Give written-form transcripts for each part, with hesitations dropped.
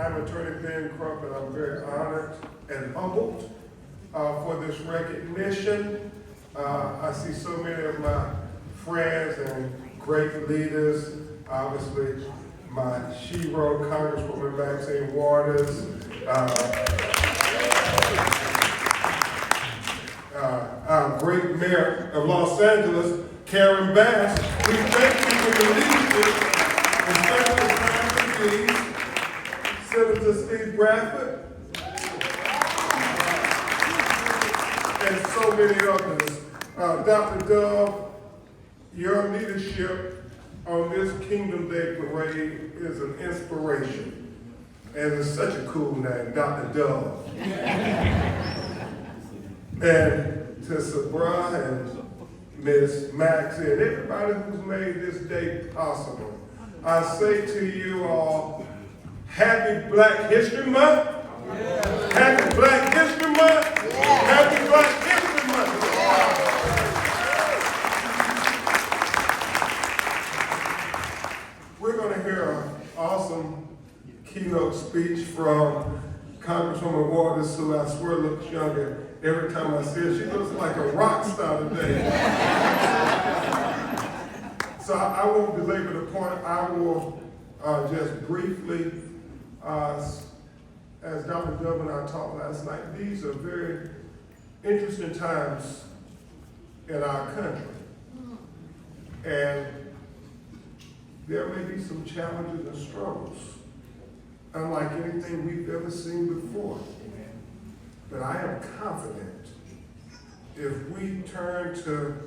I'm Attorney Ben Crump, and I'm very honored and humbled for this recognition. I see so many of my friends and great leaders, obviously my shero, Congresswoman Maxine Waters, our great mayor of Los Angeles, Karen Bass. We thank you for your leadership, especially Senator Steve Bradford, and so many others. Dr. Dove, your leadership on this Kingdom Day parade is an inspiration. And it's such a cool name, Dr. Dove. And to Sabra and Ms. Maxie and everybody who's made this day possible, I say to you all, Happy Black History Month. Yeah. Happy Black History Month. Yeah. Happy Black History Month. Yeah. We're going to hear an awesome keynote speech from Congresswoman Waters, who I swear looks younger every time I see her. She looks like a rock star today. So I won't belabor the point. I will just briefly, as Dr. Dove and I talked last night, these are very interesting times in our country. And there may be some challenges and struggles, unlike anything we've ever seen before. But I am confident if we turn to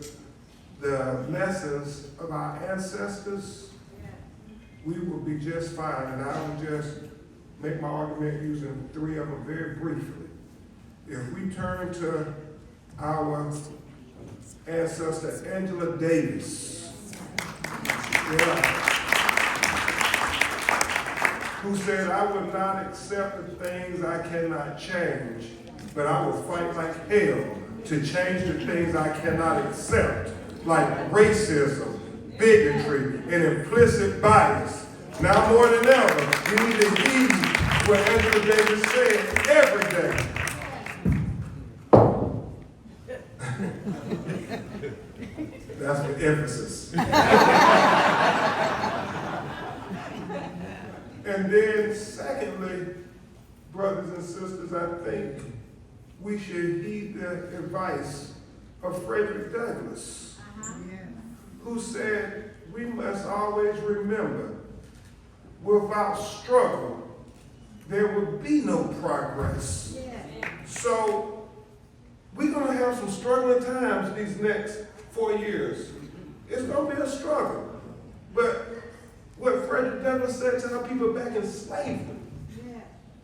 the lessons of our ancestors, we will be just fine. And I will just make my argument using three of them very briefly. If we turn to our ancestor, Angela Davis, who said, I would not accept the things I cannot change, but I will fight like hell to change the things I cannot accept, like racism, bigotry, and implicit bias. Now more than ever, we need to heed what Angela Davis said every day. That's with emphasis. And then secondly, brothers and sisters, I think we should heed the advice of Frederick Douglass, who said, we must always remember, without struggle, there will be no progress. So we're going to have some struggling times these next 4 years. It's going to be a struggle. But what Frederick Douglass said to our people back in slavery,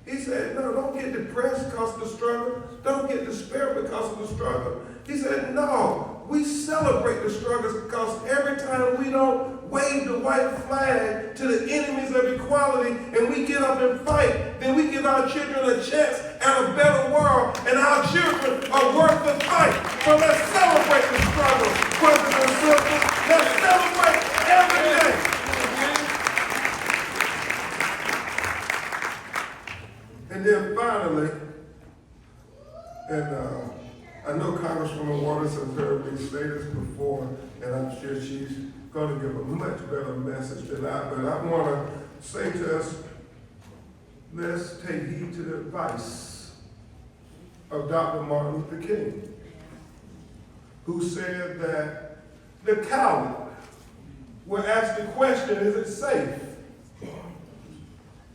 he said, no, don't get depressed because of the struggle. Don't get despair because of the struggle. He said, no, we celebrate the struggles because every time we don't wave the white flag to the enemies of equality and we get up and fight, then we give our children a chance at a better world, and our children are worth the fight. So let's celebrate the struggle, brothers and sisters. Let's celebrate every day. And then finally, and I know Congresswoman Waters has heard me say this before, and I'm sure she's going to give a much better message than I, but I want to say to us, let's take heed to the advice of Dr. Martin Luther King, who said that the coward will ask the question, is it safe?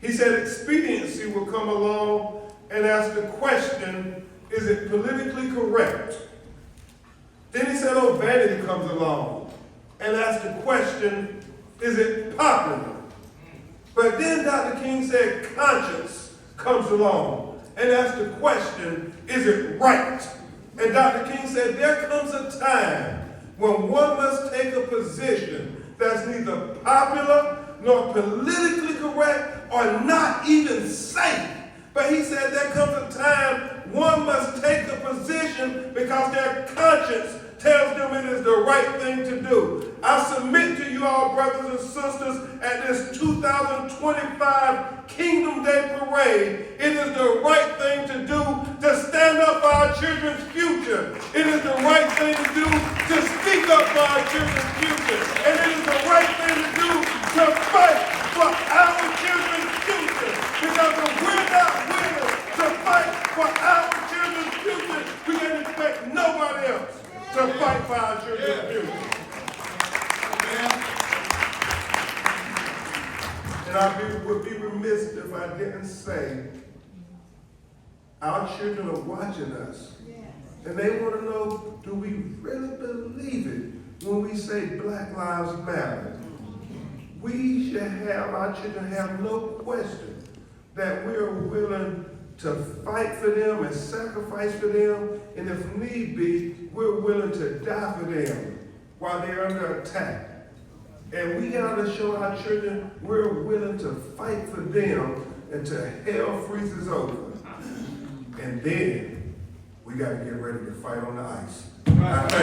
He said expediency will come along and ask the question, is it politically correct? Then he said, oh, vanity comes along and asks the question, is it popular? But then Dr. King said conscience comes along and asks the question, is it right? And Dr. King said, there comes a time when one must take a position that's neither popular nor politically correct or not even safe. But he said there comes a time one must take a position because their conscience tells them it is the right thing to do. I submit to you all, brothers and sisters, at this 2025 Kingdom Day Parade, parade. It is the right thing to do to stand up for our children's future. It is the right thing to do to speak up for our children's future. And it is the right thing to do to fight for our children's future. Because if we're not willing to fight for our children's future, we can expect nobody else to fight for our children's future. And I would be remiss if I didn't say our children are watching us. And they want to know, do we really believe it when we say Black Lives Matter? We should have, our children have no question that we're willing to fight for them and sacrifice for them. And if need be, we're willing to die for them while they're under attack. And we got to show our children we're willing to fight for them until hell freezes over. And then we got to get ready to fight on the ice. I thank you.